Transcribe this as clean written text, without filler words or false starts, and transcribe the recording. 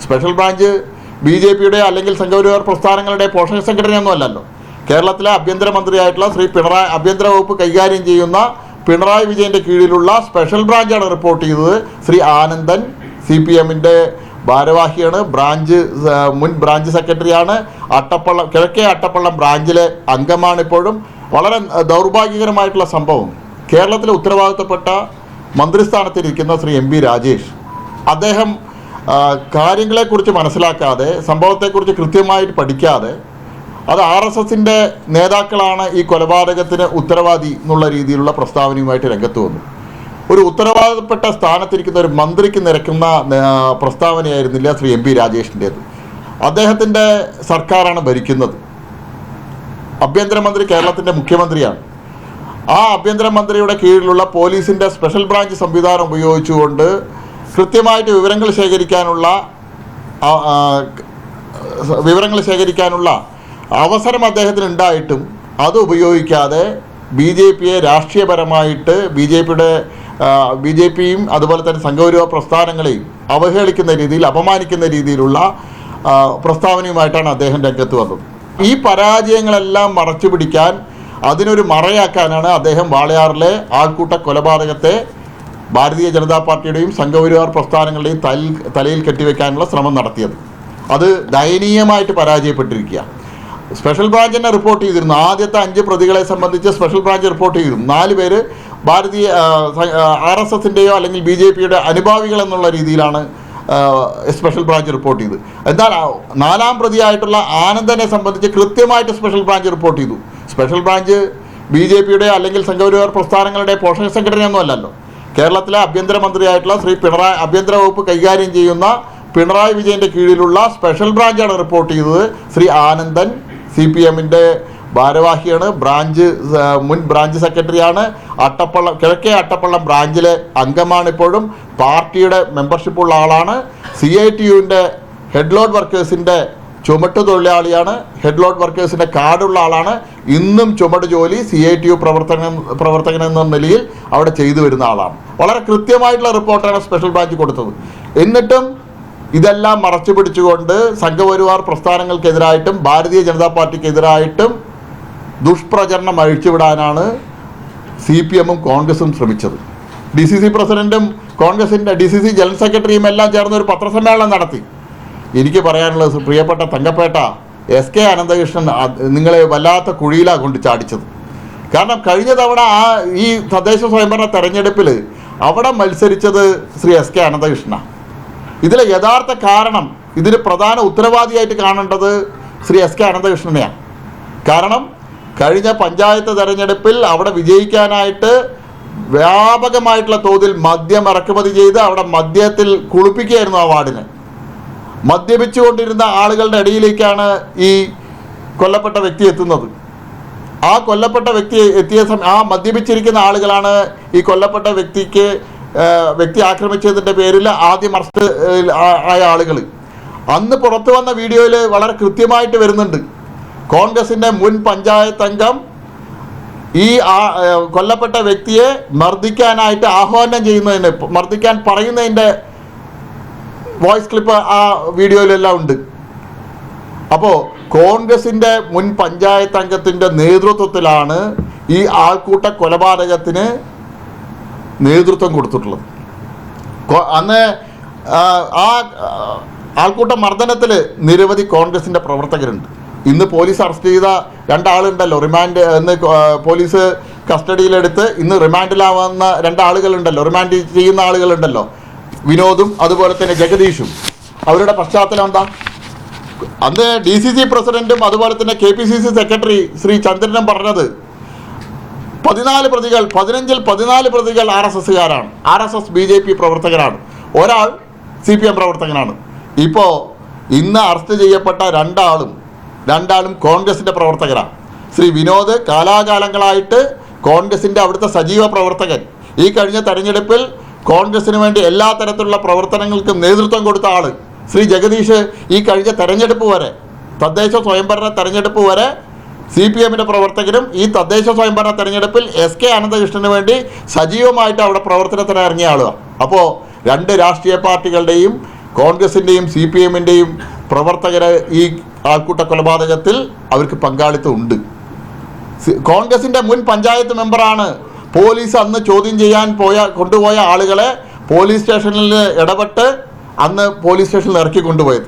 Special branch BJPയുടെ അല്ലെങ്കിൽ സംഘപരിവാർ പ്രസ്ഥാനങ്ങളുടെ പോഷക സംഘടനയൊന്നും അല്ലല്ലോ. കേരളത്തിലെ ആഭ്യന്തരമന്ത്രിയായിട്ടുള്ള ആഭ്യന്തര വകുപ്പ് കൈകാര്യം ചെയ്യുന്ന പിണറായി വിജയൻ്റെ കീഴിലുള്ള സ്പെഷ്യൽ ബ്രാഞ്ചാണ് റിപ്പോർട്ട് ചെയ്തത്. ശ്രീ ആനന്ദൻ CPMൻ്റെ ഭാരവാഹിയാണ്, മുൻ ബ്രാഞ്ച് സെക്രട്ടറിയാണ്, കിഴക്കേ അട്ടപ്പള്ളം ബ്രാഞ്ചിലെ അംഗമാണ്. ഇപ്പോഴും വളരെ ദൗർഭാഗ്യകരമായിട്ടുള്ള സംഭവം, കേരളത്തിലെ ഉത്തരവാദിത്തപ്പെട്ട മന്ത്രിസ്ഥാനത്തിരിക്കുന്ന ശ്രീ MP രാജേഷ്, അദ്ദേഹം കാര്യങ്ങളെക്കുറിച്ച് മനസ്സിലാക്കാതെ, സംഭവത്തെക്കുറിച്ച് കൃത്യമായിട്ട് പഠിക്കാതെ, അത് RSSൻ്റെ നേതാക്കളാണ് ഈ കൊലപാതകത്തിന് ഉത്തരവാദി എന്നുള്ള രീതിയിലുള്ള പ്രസ്താവനയുമായിട്ട് രംഗത്ത് വന്നു. ഒരു ഉത്തരവാദപ്പെട്ട സ്ഥാനത്തിരിക്കുന്ന ഒരു മന്ത്രിക്ക് നിരക്കുന്ന പ്രസ്താവനയായിരുന്നില്ല ശ്രീ MP രാജേഷിൻ്റേത്. അദ്ദേഹത്തിൻ്റെ സർക്കാരാണ് ഭരിക്കുന്നത്, ആഭ്യന്തരമന്ത്രി കേരളത്തിൻ്റെ മുഖ്യമന്ത്രിയാണ്. ആ ആഭ്യന്തരമന്ത്രിയുടെ കീഴിലുള്ള പോലീസിൻ്റെ സ്പെഷ്യൽ ബ്രാഞ്ച് സംവിധാനം ഉപയോഗിച്ചുകൊണ്ട് കൃത്യമായിട്ട് വിവരങ്ങൾ ശേഖരിക്കാനുള്ള അവസരം അദ്ദേഹത്തിന് ഉണ്ടായിട്ടും അത് ഉപയോഗിക്കാതെ BJPയെ രാഷ്ട്രീയപരമായിട്ട് BJPയും അതുപോലെ തന്നെ സംഘപരിവാർ പ്രസ്ഥാനങ്ങളെയും അവഹേളിക്കുന്ന രീതിയിൽ, അപമാനിക്കുന്ന രീതിയിലുള്ള പ്രസ്താവനയുമായിട്ടാണ് അദ്ദേഹം രംഗത്ത് വന്നത്. ഈ പരാജയങ്ങളെല്ലാം മറച്ചു പിടിക്കാൻ, അതിനൊരു മറയാക്കാനാണ് അദ്ദേഹം വാളയാറിലെ ആൾക്കൂട്ട കൊലപാതകത്തെ ഭാരതീയ ജനതാ പാർട്ടിയുടെയും സംഘപരിവാർ പ്രസ്ഥാനങ്ങളുടെയും തലയിൽ കെട്ടിവെക്കാനുള്ള ശ്രമം നടത്തിയത്. അത് ദയനീയമായിട്ട് പരാജയപ്പെട്ടിരിക്കുക. സ്പെഷ്യൽ ബ്രാഞ്ച് തന്നെ റിപ്പോർട്ട് ചെയ്തിരുന്നു. ആദ്യത്തെ 5 പ്രതികളെ സംബന്ധിച്ച് സ്പെഷ്യൽ ബ്രാഞ്ച് റിപ്പോർട്ട് ചെയ്തിരുന്നു. 4 പേര് RSSൻ്റെയോ അല്ലെങ്കിൽ BJPയുടെ അനുഭാവികൾ എന്നുള്ള രീതിയിലാണ് സ്പെഷ്യൽ ബ്രാഞ്ച് റിപ്പോർട്ട് ചെയ്തു. എന്നാൽ 4ാം പ്രതിയായിട്ടുള്ള ആനന്ദനെ സംബന്ധിച്ച് കൃത്യമായിട്ട് സ്പെഷ്യൽ ബ്രാഞ്ച് റിപ്പോർട്ട് ചെയ്തു. സ്പെഷ്യൽ ബ്രാഞ്ച് BJPയുടെ അല്ലെങ്കിൽ സംഘപരിവാർ പ്രസ്ഥാനങ്ങളുടെ പോഷക സംഘടനയൊന്നും അല്ലല്ലോ. കേരളത്തിലെ ആഭ്യന്തരമന്ത്രിയായിട്ടുള്ള ആഭ്യന്തര വകുപ്പ് കൈകാര്യം ചെയ്യുന്ന പിണറായി വിജയൻ്റെ കീഴിലുള്ള സ്പെഷ്യൽ ബ്രാഞ്ചാണ് റിപ്പോർട്ട് ചെയ്തത്. ശ്രീ ആനന്ദൻ CPMൻ്റെ ഭാരവാഹിയാണ്, മുൻ ബ്രാഞ്ച് സെക്രട്ടറിയാണ്, കിഴക്കേ അട്ടപ്പള്ളം ബ്രാഞ്ചിലെ അംഗമാണ്. ഇപ്പോഴും പാർട്ടിയുടെ മെമ്പർഷിപ്പുള്ള ആളാണ്. CITUവിൻ്റെ ഹെഡ് ലോഡ് വർക്കേഴ്സിൻ്റെ ചുമട്ട് തൊഴിലാളിയാണ്, ഹെഡ് ലോഡ് വർക്കേഴ്സിൻ്റെ കാർഡുള്ള ആളാണ്. ഇന്നും ചുമട് ജോലി CITU പ്രവർത്തകൻ എന്ന നിലയിൽ അവിടെ ചെയ്തു വരുന്ന ആളാണ്. വളരെ കൃത്യമായിട്ടുള്ള റിപ്പോർട്ടാണ് സ്പെഷ്യൽ ബ്രാഞ്ച് കൊടുത്തത്. എന്നിട്ടും ഇതെല്ലാം മറച്ചു പിടിച്ചുകൊണ്ട് സംഘപരിവാർ പ്രസ്ഥാനങ്ങൾക്കെതിരായിട്ടും ഭാരതീയ ജനതാ പാർട്ടിക്കെതിരായിട്ടും ദുഷ്പ്രചരണം അഴിച്ചുവിടാനാണ് CPMും കോൺഗ്രസും ശ്രമിച്ചത്. DCC പ്രസിഡന്റും കോൺഗ്രസിൻ്റെ DCC ജനറൽ സെക്രട്ടറിയും എല്ലാം ചേർന്ന് ഒരു പത്രസമ്മേളനം നടത്തി. എനിക്ക് പറയാനുള്ളത്, പ്രിയപ്പെട്ട തങ്കപ്പേട്ട, SK അനന്തകൃഷ്ണൻ നിങ്ങളെ വല്ലാത്ത കുഴിയിലാണ് കൊണ്ട് ചാടിച്ചത്. കാരണം കഴിഞ്ഞ തവണ ഈ തദ്ദേശ സ്വയംഭരണ തെരഞ്ഞെടുപ്പിൽ അവിടെ മത്സരിച്ചത് ശ്രീ SK അനന്തകൃഷ്ണനാണ്. ഇതിലെ യഥാർത്ഥ കാരണം, ഇതിന് പ്രധാന ഉത്തരവാദിയായിട്ട് കാണേണ്ടത് ശ്രീ SK അനന്തകൃഷ്ണനെയാണ്. കാരണം കഴിഞ്ഞ പഞ്ചായത്ത് തെരഞ്ഞെടുപ്പിൽ അവിടെ വിജയിക്കാനായിട്ട് വ്യാപകമായിട്ടുള്ള തോതിൽ മദ്യം ഇറക്കുമതി ചെയ്ത് അവിടെ മദ്യത്തിൽ കുളിപ്പിക്കുകയായിരുന്നു ആ വാർഡിനെ. മദ്യപിച്ചുകൊണ്ടിരുന്ന ആളുകളുടെ ഇടയിലേക്കാണ് ഈ കൊല്ലപ്പെട്ട വ്യക്തി എത്തുന്നത്. ആ കൊല്ലപ്പെട്ട വ്യക്തി ആ മദ്യപിച്ചിരിക്കുന്ന ആളുകളാണ് ഈ കൊല്ലപ്പെട്ട വ്യക്തി ആക്രമിച്ചതിൻ്റെ പേരിൽ ആദ്യം അറസ്റ്റ് ആയ ആളുകൾ. അന്ന് പുറത്തു വന്ന വീഡിയോയിൽ വളരെ കൃത്യമായിട്ട് വരുന്നുണ്ട്. കോൺഗ്രസിൻ്റെ മുൻ പഞ്ചായത്ത് അംഗം ഈ കൊല്ലപ്പെട്ട വ്യക്തിയെ മർദ്ദിക്കാനായിട്ട് ആഹ്വാനം ചെയ്യുന്നതിന്, മർദ്ദിക്കാൻ പറയുന്നതിൻ്റെ വോയിസ് ക്ലിപ്പ് ആ വീഡിയോയിലെല്ലാം ഉണ്ട്. അപ്പോൾ കോൺഗ്രസിൻ്റെ മുൻ പഞ്ചായത്ത് അംഗത്തിൻ്റെ നേതൃത്വത്തിലാണ് ഈ ആൾക്കൂട്ട കൊലപാതകത്തിന് നേതൃത്വം കൊടുത്തിട്ടുള്ളത്. അന്ന് ആ ആൾക്കൂട്ട മർദ്ദനത്തിൽ നിരവധി കോൺഗ്രസിൻ്റെ പ്രവർത്തകരുണ്ട്. ഇന്ന് പോലീസ് അറസ്റ്റ് ചെയ്ത 2 ആളുണ്ടല്ലോ, പോലീസ് കസ്റ്റഡിയിലെടുത്ത് ഇന്ന് റിമാൻഡിലാവുന്ന 2 ആളുകളുണ്ടല്ലോ, റിമാൻഡ് ചെയ്യുന്ന ആളുകളുണ്ടല്ലോ, വിനോദും അതുപോലെ തന്നെ ജഗദീഷും. അവരുടെ പശ്ചാത്തലം എന്താ? അന്ന് DCC പ്രസിഡന്റും അതുപോലെ തന്നെ KPCC സെക്രട്ടറി ശ്രീ ചന്ദ്രനും പറഞ്ഞത് 15 പ്രതികൾ RSSകാരാണ്, RSS BJP പ്രവർത്തകരാണ്, ഒരാൾ CPM പ്രവർത്തകനാണ്. ഇപ്പോൾ ഇന്ന് അറസ്റ്റ് ചെയ്യപ്പെട്ട 2 ആളും കോൺഗ്രസിൻ്റെ പ്രവർത്തകരാണ്. ശ്രീ വിനോദ് കാലാകാലങ്ങളായിട്ട് കോൺഗ്രസിൻ്റെ അവിടുത്തെ സജീവ പ്രവർത്തകൻ, ഈ കഴിഞ്ഞ തെരഞ്ഞെടുപ്പിൽ കോൺഗ്രസിന് വേണ്ടി എല്ലാ തരത്തിലുള്ള പ്രവർത്തനങ്ങൾക്കും നേതൃത്വം കൊടുത്ത ആൾ. ശ്രീ ജഗദീഷ് ഈ കഴിഞ്ഞ തെരഞ്ഞെടുപ്പ് വരെ, തദ്ദേശ സ്വയംഭരണ തെരഞ്ഞെടുപ്പ് വരെ CPMൻ്റെ പ്രവർത്തകരും ഈ തദ്ദേശ സ്വയംഭരണ തെരഞ്ഞെടുപ്പിൽ SK അനന്തകൃഷ്ണന് വേണ്ടി സജീവമായിട്ട് അവിടെ പ്രവർത്തനത്തിന് ഇറങ്ങിയ ആളുകളാണ്. അപ്പോൾ 2 രാഷ്ട്രീയ പാർട്ടികളുടെയും കോൺഗ്രസിൻ്റെയും CPM-ൻ്റെയും പ്രവർത്തകരെ ഈ ആൾക്കൂട്ട കൊലപാതകത്തിൽ അവർക്ക് പങ്കാളിത്തം ഉണ്ട്. കോൺഗ്രസിൻ്റെ മുൻ പഞ്ചായത്ത് മെമ്പറാണ് പോലീസ് അന്ന് ചോദ്യം ചെയ്യാൻ കൊണ്ടുപോയ ആളുകളെ പോലീസ് സ്റ്റേഷനിൽ ഇടപെട്ട് അന്ന് പോലീസ് സ്റ്റേഷനിൽ ഇറക്കി കൊണ്ടുപോയത്.